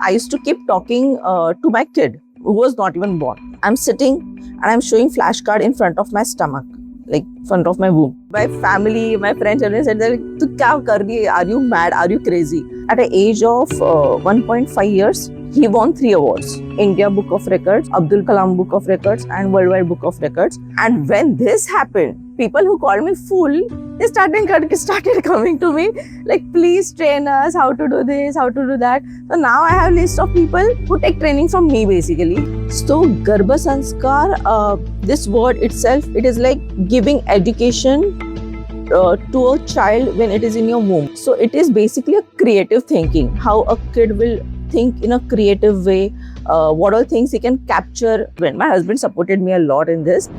I used to keep talking to my kid who was not even born. I'm sitting and I'm showing flashcard in front of my stomach, like front of my womb. My family, my friends, everyone said, "Tu kya kar rahi hai? Are you mad? Are you crazy?" At the age of 1.5 years, he won 3 awards: India Book of Records, Abdul Kalam Book of Records, and Worldwide Book of Records. And when this happened, people who called me fool, they started coming to me like, please train us how to do this, how to do that. So now I have a list of people who take training from me basically. So Garbha Sanskar, this word itself, it is like giving education to a child when it is in your womb. So it is basically a creative thinking, how a kid will think in a creative way, what all things he can capture. When my husband supported me a lot in this.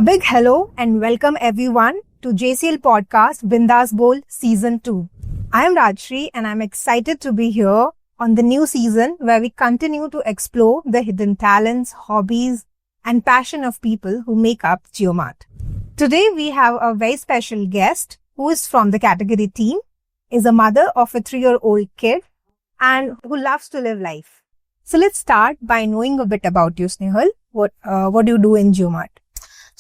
A big hello and welcome everyone to JCL Podcast Bindas Bowl Season 2. I am Rajshri and I'm excited to be here on the new season where we continue to explore the hidden talents, hobbies and passion of people who make up Geomart. Today we have a very special guest who is from the category team, is a mother of a 3-year-old kid and who loves to live life. So let's start by knowing a bit about you, Snehal. What do you do in Geomart?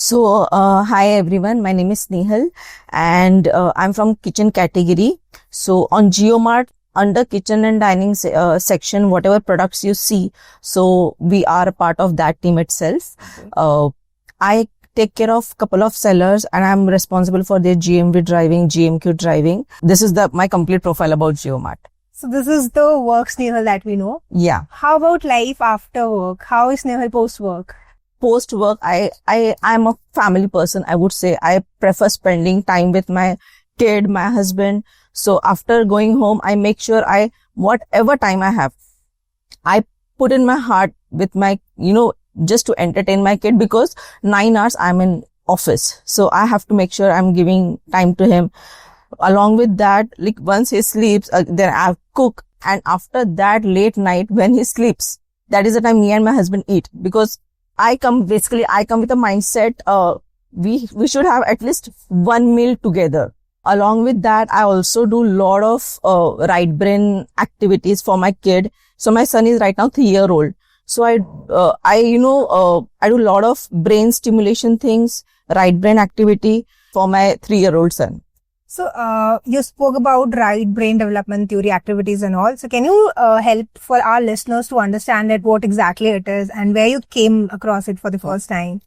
So, hi everyone, my name is Snehal and I'm from kitchen category. So on Geomart, under kitchen and dining section, whatever products you see, so we are a part of that team itself. Okay. I take care of couple of sellers and I'm responsible for their GMV driving, GMQ driving. This is my complete profile about Geomart. So this is the work Snehal that we know. Yeah. How about life after work? How is Snehal post work? Post work, I'm a family person. I would say I prefer spending time with my kid, my husband. So after going home, I make sure whatever time I have, I put in my heart with my, just to entertain my kid, because 9 hours I'm in office. So I have to make sure I'm giving time to him. Along with that, like once he sleeps, then I cook. And after that late night when he sleeps, that is the time me and my husband eat, because I come with a mindset, we should have at least one meal together. Along with that, I also do lot of, right brain activities for my kid. So my son is right now 3-year-old. So I do a lot of brain stimulation things, right brain activity for my 3-year-old son. So, you spoke about right brain development theory activities and all. So can you help for our listeners to understand what exactly it is and where you came across it for the first time?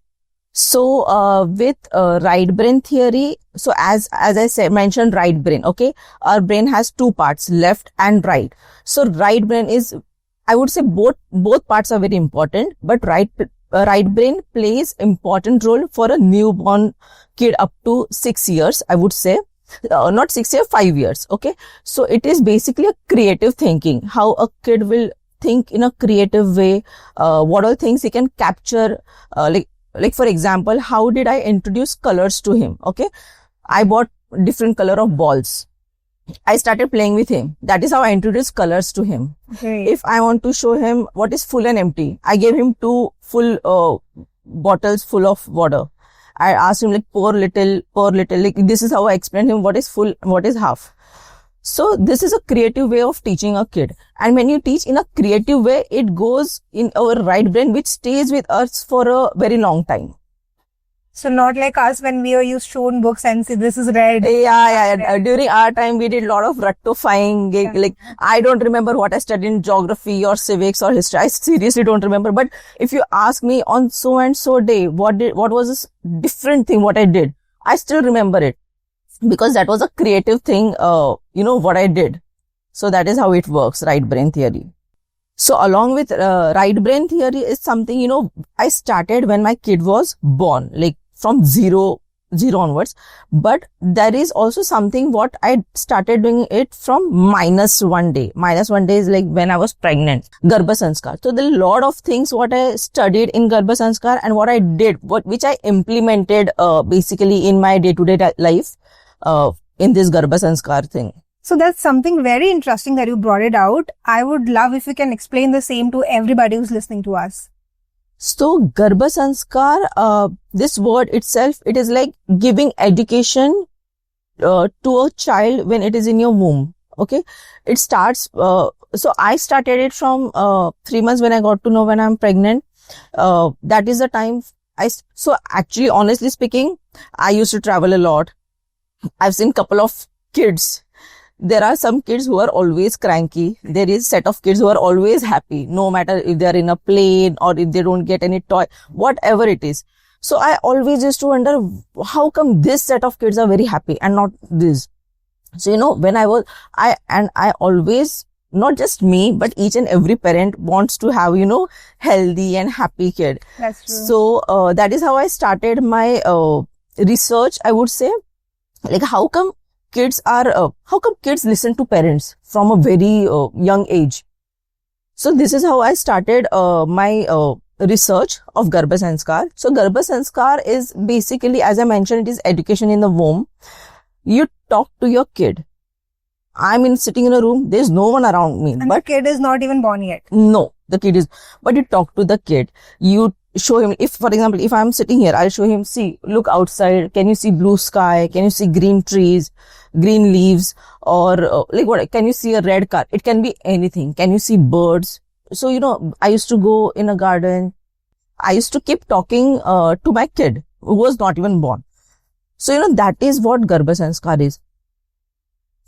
So, with right brain theory, so as I mentioned right brain, okay, our brain has 2 parts, left and right. So right brain is, I would say both parts are very important, but right brain plays important role for a newborn kid up to 6 years, I would say. Not 6 years, 5 years. Okay. So it is basically a creative thinking, how a kid will think in a creative way, what all things he can capture, like for example, how did I introduce colors to him? Okay. I bought different color of balls. I started playing with him. That is how I introduced colors to him. Okay. If I want to show him what is full and empty, I gave him 2 full bottles full of water. I asked him like pour little, like this is how I explained him what is full, what is half. So this is a creative way of teaching a kid. And when you teach in a creative way, it goes in our right brain, which stays with us for a very long time. So not like us when we are shown books and say this is red. Yeah. During our time, we did a lot of rectifying. Yeah. Like, I don't remember what I studied in geography or civics or history. I seriously don't remember. But if you ask me on so and so day, what was this different thing what I did? I still remember it because that was a creative thing, what I did. So that is how it works, right brain theory. So along with right brain theory is something, I started when my kid was born, like from zero onwards. But there is also something what I started doing it from -1 day. -1 day is like when I was pregnant, Garbha Sanskar. So there are a lot of things what I studied in Garbha Sanskar and what I did, which I implemented basically in my day-to-day life in this Garbha Sanskar thing. So that's something very interesting that you brought it out. I would love if you can explain the same to everybody who's listening to us. So Garbha Sanskar, this word itself, it is like giving education to a child when it is in your womb. Okay. It starts, so I started it from 3 months when I got to know when I'm pregnant. That is the time so actually, honestly speaking, I used to travel a lot. I've seen couple of kids. There are some kids who are always cranky. There is set of kids who are always happy, no matter if they're in a plane or if they don't get any toy, whatever it is. So I always used to wonder, how come this set of kids are very happy and not this? So, when I always, not just me, but each and every parent wants to have, healthy and happy kid. That's true. So, that is how I started my research, I would say. Like, how come kids listen to parents from a very young age? So, this is how I started my research of Garbha Sanskar. So, Garbha Sanskar is basically, as I mentioned, it is education in the womb. You talk to your kid. I'm sitting in a room, there's no one around me. And but the kid is not even born yet. No, the kid is, but you talk to the kid. You show him, for example, if I'm sitting here, I'll show him, see, look outside. Can you see blue sky? Can you see green trees, green leaves? Or like what? Can you see a red car? It can be anything. Can you see birds? So, I used to go in a garden. I used to keep talking to my kid who was not even born. So, that is what Garbha Sanskar is.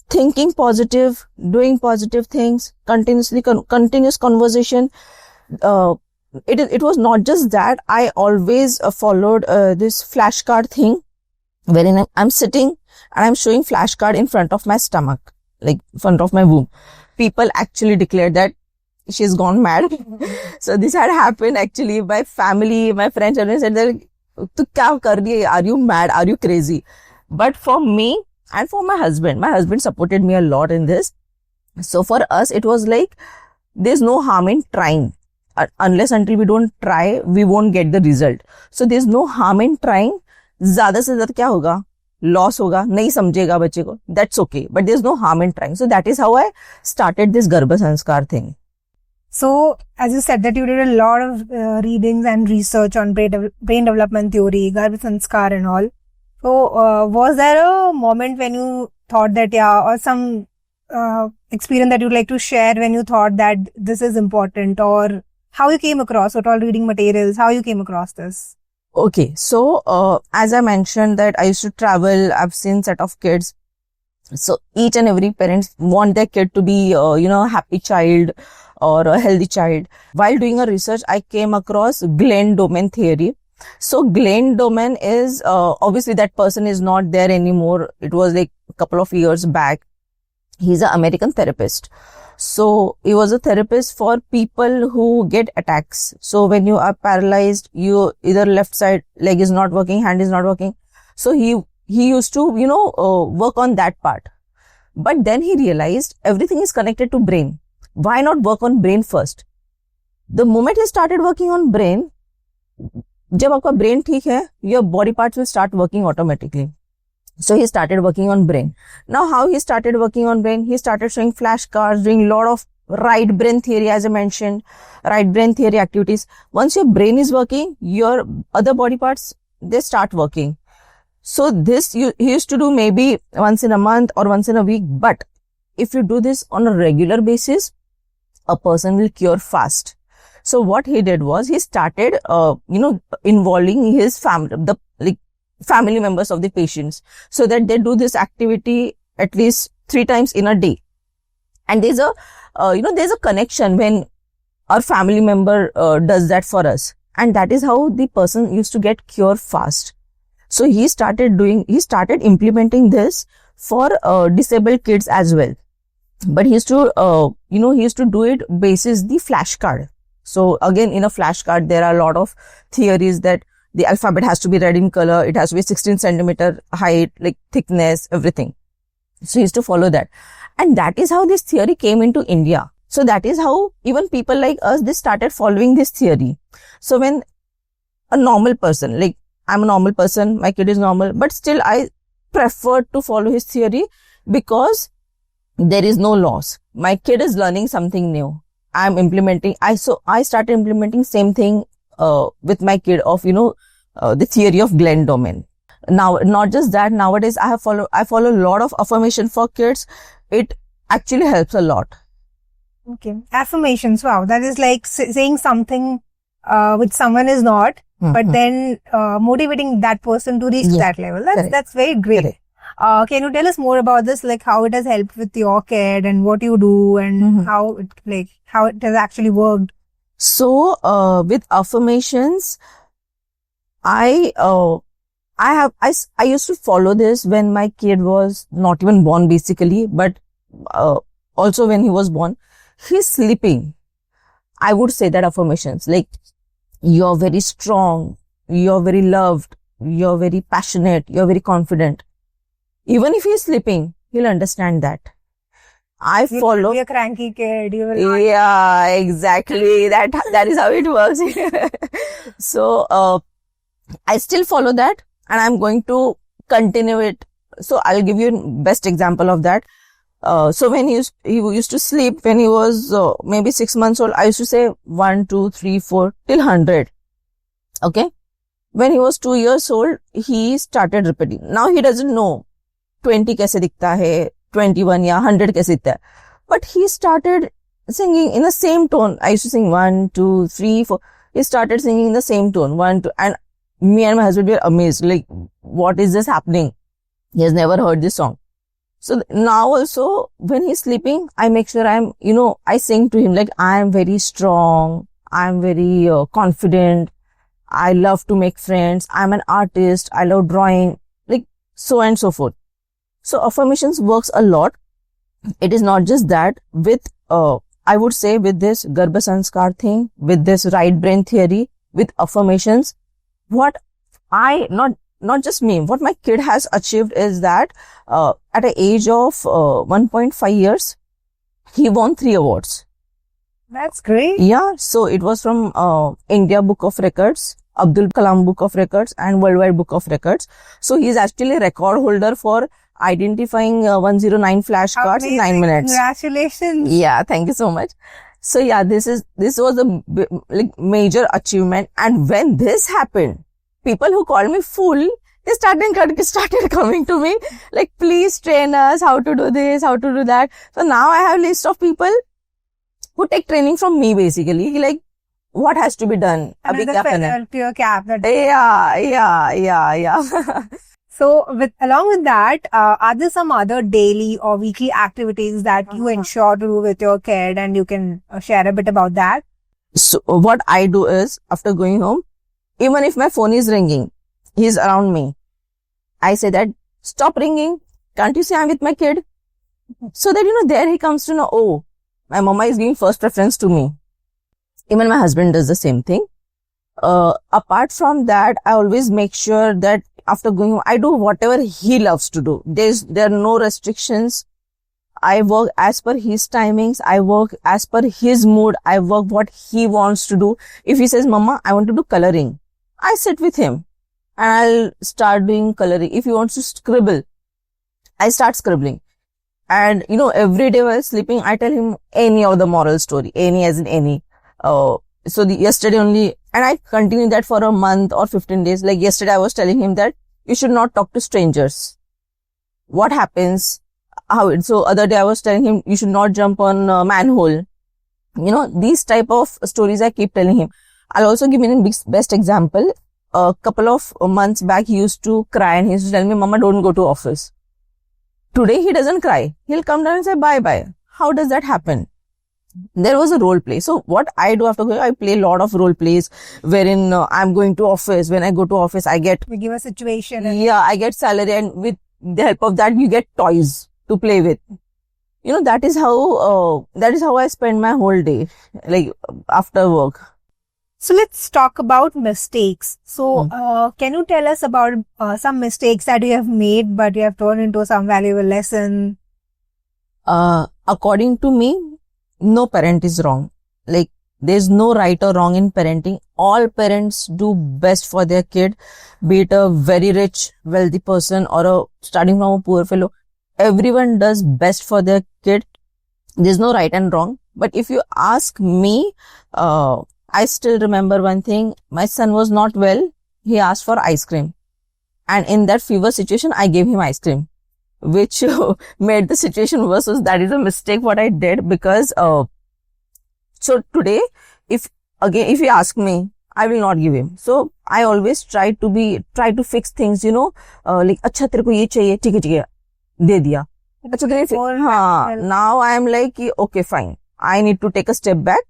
Thinking positive, doing positive things, continuous conversation. It was not just that. I always followed this flashcard thing, wherein I'm sitting and I'm showing flashcard in front of my stomach, like front of my womb. People actually declared that she's gone mad. So this had happened actually. My family, my friends, everyone said that, "Tu kya kar rahi hai? Are you mad? Are you crazy?" But for me, and for my husband supported me a lot in this. So for us, it was like, there's no harm in trying. Unless until we don't try, we won't get the result. So there's no harm in trying. ज़्यादा से ज़्यादा क्या होगा? Loss होगा, नहीं समझेगा बच्चे को. That's okay. But there's no harm in trying. So that is how I started this Garbha Sanskar thing. So, as you said that you did a lot of readings and research on brain development theory, Garbha Sanskar and all. So, was there a moment when you thought that, or some experience that you'd like to share when you thought that this is important, or how you came across, what all reading materials, how you came across this? Okay, so as I mentioned that I used to travel, I've seen set of kids. So each and every parent want their kid to be, a happy child or a healthy child. While doing a research, I came across Glenn Doman theory. So Glenn Doman is, obviously that person is not there anymore. It was like a couple of years back. He's an American therapist. So he was a therapist for people who get attacks. So when you are paralyzed, you either left side leg is not working, hand is not working. So he used to, work on that part. But then he realized everything is connected to brain. Why not work on brain first? The moment he started working on brain, जब आपका brain ठीक है, your body parts will start working automatically. So he started working on brain. Now how he started working on brain? He started showing flashcards, doing a lot of right brain theory, as I mentioned, right brain theory activities. Once your brain is working, your other body parts, they start working. So this he used to do maybe once in a month or once in a week. But if you do this on a regular basis, a person will cure fast. So what he did was he started, involving his family, family members of the patients, so that they do this activity at least 3 times in a day. And there's a, there's a connection when our family member does that for us. And that is how the person used to get cured fast. So he started implementing this for disabled kids as well. But he used to, do it basis the flashcard. So again, in a flashcard, there are a lot of theories that the alphabet has to be red in color. It has to be 16 centimeter height, like thickness, everything. So he used to follow that. And that is how this theory came into India. So that is how even people like us, they started following this theory. So when a normal person, like I'm a normal person, my kid is normal, but still I prefer to follow his theory because there is no loss. My kid is learning something new. I started implementing same thing with my kid of, the theory of Glenn Doman. Now, not just that, nowadays I follow a lot of affirmation for kids. It actually helps a lot. Okay. Affirmations. Wow. That is like saying something, which someone is not, but then, motivating that person to reach that level. That's very great. Correct. Can you tell us more about this? Like how it has helped with your kid and what you do and how it has actually worked? So, with affirmations, I used to follow this when my kid was not even born basically, but, also when he was born. He's sleeping. I would say that affirmations like, you're very strong, you're very loved, you're very passionate, you're very confident. Even if he's sleeping, he'll understand that. I follow. You're a cranky kid. You will not. Yeah, exactly. That is how it works. So, I still follow that and I'm going to continue it. So I'll give you a best example of that. So when he used to sleep when he was maybe 6 months old, I used to say 1, 2, 3, 4 till 100. Okay. When he was 2 years old, he started repeating. Now he doesn't know 20 kaise dikhta hai, 21 ya 100 kaise dikhta hai. But he started singing in the same tone. I used to sing 1, 2, 3, 4. He started singing in the same tone, 1, 2, and me and my husband were amazed. Like, what is this happening? He has never heard this song. So now also when he's sleeping, I make sure I sing to him like, I am very strong. I am very confident. I love to make friends. I'm an artist. I love drawing, like so and so forth. So affirmations works a lot. It is not just that with, I would say with this Garbha Sanskar thing, with this right brain theory, with affirmations, what not just me, what my kid has achieved is that, at an age of 1.5 years, he won 3 awards. That's great. Yeah. So it was from India Book of Records, Abdul Kalam Book of Records and Worldwide Book of Records. So he's actually a record holder for identifying 109 flashcards in 9 minutes. Congratulations. Yeah. Thank you so much. So yeah, this was a major achievement. And when this happened, people who called me fool, they started coming to me like, please train us how to do this, how to do that. So now I have a list of people who take training from me basically. Like, what has to be done? Another pure cap. Yeah. So along with that, are there some other daily or weekly activities that you ensure to do with your kid, and you can share a bit about that? So what I do is, after going home, even if my phone is ringing, he's around me, I say that, stop ringing. Can't you see I'm with my kid? So that, there he comes to know, oh, my mama is giving first preference to me. Even my husband does the same thing. Apart from that, I always make sure that after going home, I do whatever he loves to do. There are no restrictions. I work as per his timings. I work as per his mood. I work what he wants to do. If he says, Mama, I want to do coloring, I sit with him and I'll start doing coloring. If he wants to scribble, I start scribbling. And, every day while sleeping, I tell him any of the moral story, any as in any. Yesterday only, and I continue that for a month or 15 days. Like yesterday, I was telling him that you should not talk to strangers. What happens? So other day I was telling him you should not jump on a manhole. These type of stories I keep telling him. I'll also give him a best example. A couple of months back, he used to cry and he used to tell me, Mama, don't go to office. Today, he doesn't cry. He'll come down and say, bye-bye. How does that happen? There was a role play. So what I do after going, I play a lot of role plays wherein I'm going to office. When I go to office, we give a situation. I get salary, and with the help of that, you get toys to play with. That is how I spend my whole day, like after work. So let's talk about mistakes. So, can you tell us about some mistakes that you have made, but you have turned into some valuable lesson? According to me, no parent is wrong. Like, there's no right or wrong in parenting. All parents do best for their kid, be it a very rich, wealthy person or starting from a poor fellow. Everyone does best for their kid. There's no right and wrong. But if you ask me, I still remember one thing. My son was not well. He asked for ice cream. And in that fever situation, I gave him ice cream, which made the situation worse. So that is a mistake what I did because, so today, if he ask me, I will not give him. So I always try to fix things, like, अच्छा तेरे को ये चाहिए, ठीक है, दे दिया. अच्छा तेरे हाँ, now I am like, okay, fine. I need to take a step back.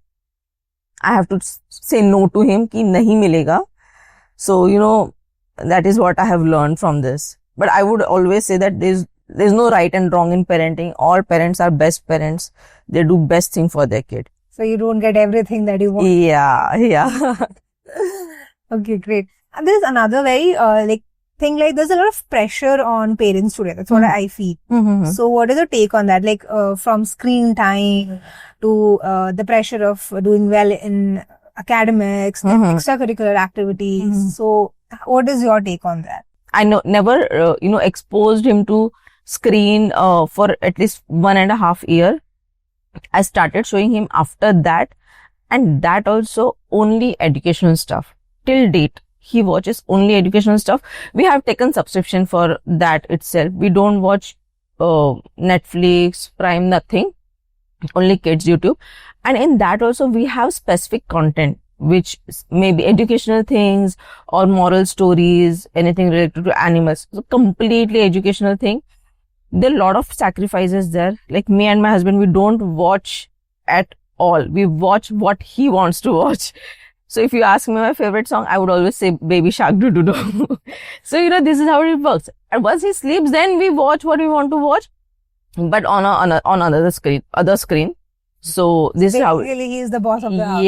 I have to say no to him कि नहीं मिलेगा. So, that is what I have learned from this. But I would always say that there's no right and wrong in parenting. All parents are best parents. They do best thing for their kid. So you don't get everything that you want. Yeah. Okay, great. And there's another very thing, like there's a lot of pressure on parents today. That's what I feel. Mm-hmm. So what is your take on that? Like from screen time to the pressure of doing well in academics, extracurricular activities. So what is your take on that? I never exposed him to screen for at least 1.5 years. I started showing him after that, and that also only educational stuff. Till date, he watches only educational stuff. We have taken subscription for that itself. We don't watch Netflix, Prime, nothing. Only kids YouTube. And in that also we have specific content, which may be educational things or moral stories, anything related to animals. So completely educational thing. There are a lot of sacrifices there. Like me and my husband, we don't watch at all. We watch what he wants to watch. So if you ask me my favorite song, I would always say Baby Shark do do do. So, this is how it works. And once he sleeps, then we watch what we want to watch, but on another screen. So this Basically, is how. He is the boss of the house.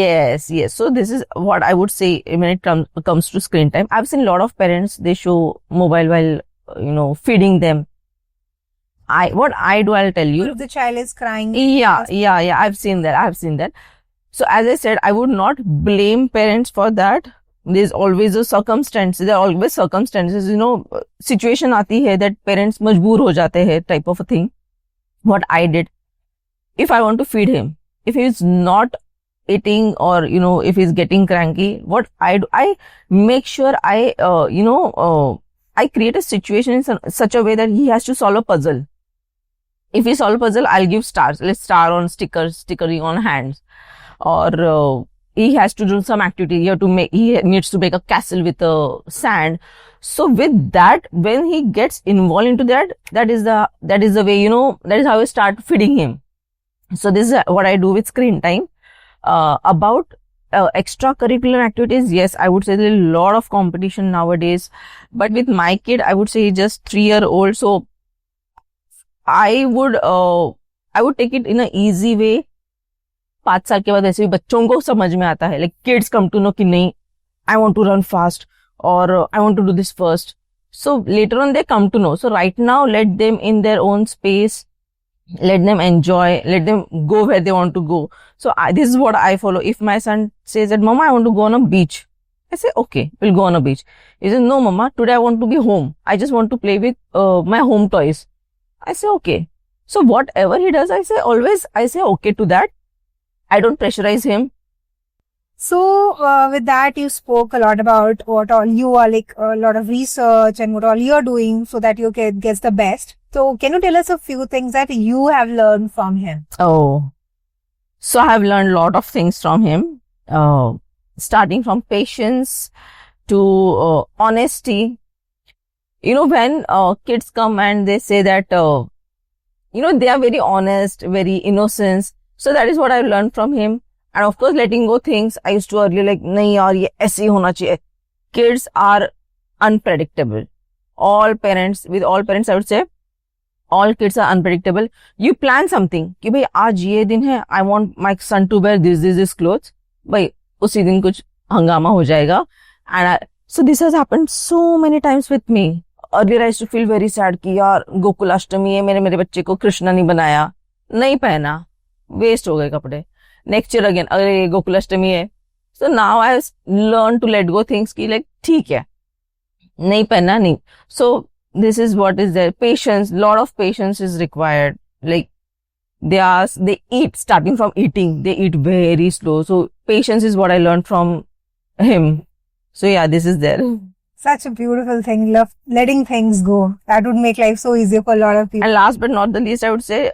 Yes. So this is what I would say when it comes to screen time. I've seen a lot of parents, they show mobile while, feeding them. What I do, I'll tell you. Or if the child is crying. Yeah. I've seen that. So as I said, I would not blame parents for that. There's always a circumstance. There are always circumstances, situation aati hai that parents majboor ho jate hai type of a thing. What I did, if I want to feed him, if he's not eating or, if he's getting cranky, what I do, I make sure I create a situation in such a way that he has to solve a puzzle. If he solves a puzzle, I'll give stars. Let's star on stickering on hands. Or he has to do some activity. He needs to make a castle with sand. So with that, when he gets involved into that is the way, that is how I start feeding him. So this is what I do with screen time. About extracurricular activities, yes, I would say there's a lot of competition nowadays. But with my kid, I would say he's just 3-year-old. So I would take it in an easy way. 5 साल के बाद ऐसे भी बच्चों को समझ में आता है, like kids come to know कि नहीं, I want to run fast or I want to do this first. So later on they come to know. So right now let them in their own space, let them enjoy, let them go where they want to go. So this is what I follow. If my son says that, Mama, I want to go on a beach, I say, okay, we'll go on a beach. He says, no, Mama, today I want to be home. I just want to play with my home toys. I say, okay. So whatever he does, I say okay to that. I don't pressurize him. So with that, you spoke a lot about what all you are, like a lot of research and what all you're doing so that your kid gets the best. So can you tell us a few things that you have learned from him? Oh, so I have learned a lot of things from him, starting from patience to honesty. When kids come and they say that, they are very honest, very innocent. So that is what I learned from him. And of course, letting go things. I used to earlier like, nahi yaar, ye aise hi hona chahiye. Kids are unpredictable. With all parents, I would say, all kids are unpredictable. You plan something. Ki bhai, aaj ye din hai, I want my son to wear this clothes. Bhai, usi din kuch hangama ho jayega. And so this has happened so many times with me. Earlier I used to feel very sad कि यार गोकुल अष्टमी है, मेरे बच्चे को कृष्णा नहीं बनाया, नहीं पहना, वेस्ट हो गए कपड़े. नेक्स्ट ईयर अगेन, अरे गोकुल अष्टमी है. So now I learn to let go things कि like ठीक है, नहीं पहना नहीं. So this is what is there. Patience, lot of patience is required. Like they eat, starting from eating, they eat very slow. So patience is what I learned from him. So yeah, this is there. Such a beautiful thing. Love letting things go. That would make life so easier for a lot of people. And last but not the least, I would say,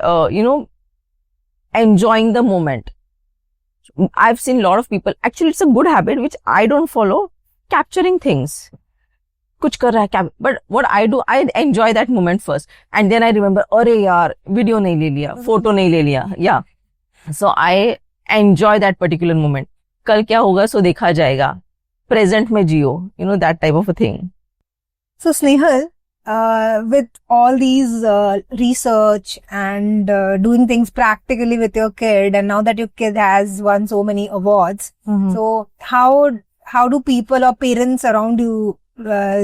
enjoying the moment. I've seen a lot of people, actually it's a good habit which I don't follow, capturing things. Kuch kar raha hai, but what I do, I enjoy that moment first. And then I remember, arey yaar, video nahi le liya, photo nahi le liya. Yeah. So I enjoy that particular moment. Kal kya hoga, so dekha jayega. Present mein jiyo. That type of a thing. So Snehal, with all these research and doing things practically with your kid, and now that your kid has won so many awards, so how do people or parents around you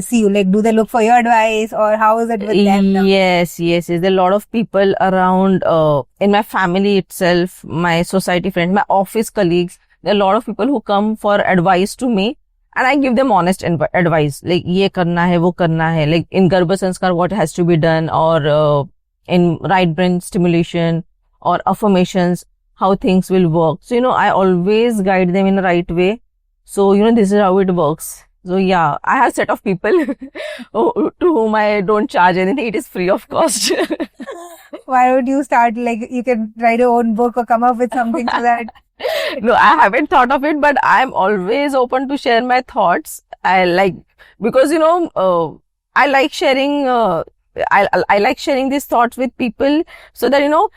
see you? Like, do they look for your advice, or how is it with them now? Yes. There are a lot of people around in my family itself, my society friends, my office colleagues. There are a lot of people who come for advice to me. And I give them honest advice, like ye karna hai, wo karna hai, like in Garbha Sanskar what has to be done, or in right brain stimulation or affirmations, how things will work. So, I always guide them in the right way. So, this is how it works. So, yeah, I have a set of people to whom I don't charge anything. It is free of cost. Why would you start, like, you can write your own book or come up with something so that... No, I haven't thought of it, but I'm always open to share my thoughts. Because, I like sharing, I like sharing these thoughts with people so that, a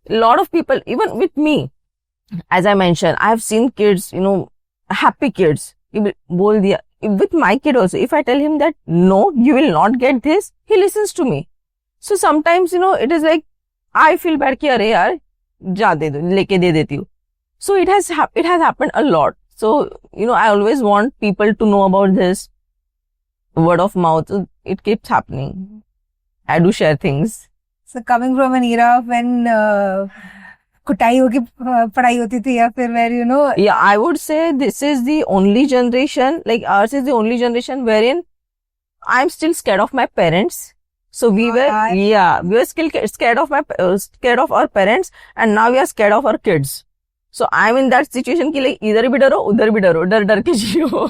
lot of people, even with me, as I mentioned, I've seen kids, happy kids. Bol diya. With my kid also, if I tell him that, no, you will not get this, he listens to me. So sometimes, it is like, I feel bad ki, arey yaar, ja de do, leke de deti hu. So it has happened a lot. So, I always want people to know about this. Word of mouth, it keeps happening. I do share things. So coming from an era when कुटाई होके पढ़ाई होती थी, या फिर where Yeah, I would say this is the only generation, like ours is the only generation wherein I'm still scared of my parents. So we were still scared of our parents, and now we are scared of our kids. So I'm in that situation ki like idhar bhi daro, udhar bhi daro, dar ke jiyo.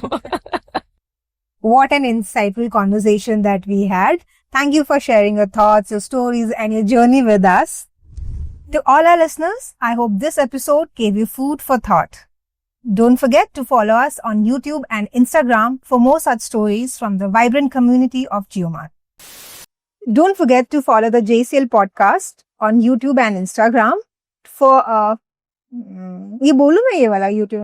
What an insightful conversation that we had. Thank you for sharing your thoughts, your stories, and your journey with us. To all our listeners, I hope this episode gave you food for thought. Don't forget to follow us on YouTube and Instagram for more such stories from the vibrant community of Geomart. Don't forget to follow the JCL podcast on YouTube and Instagram for ये बोलूं मैं ये वाला YouTube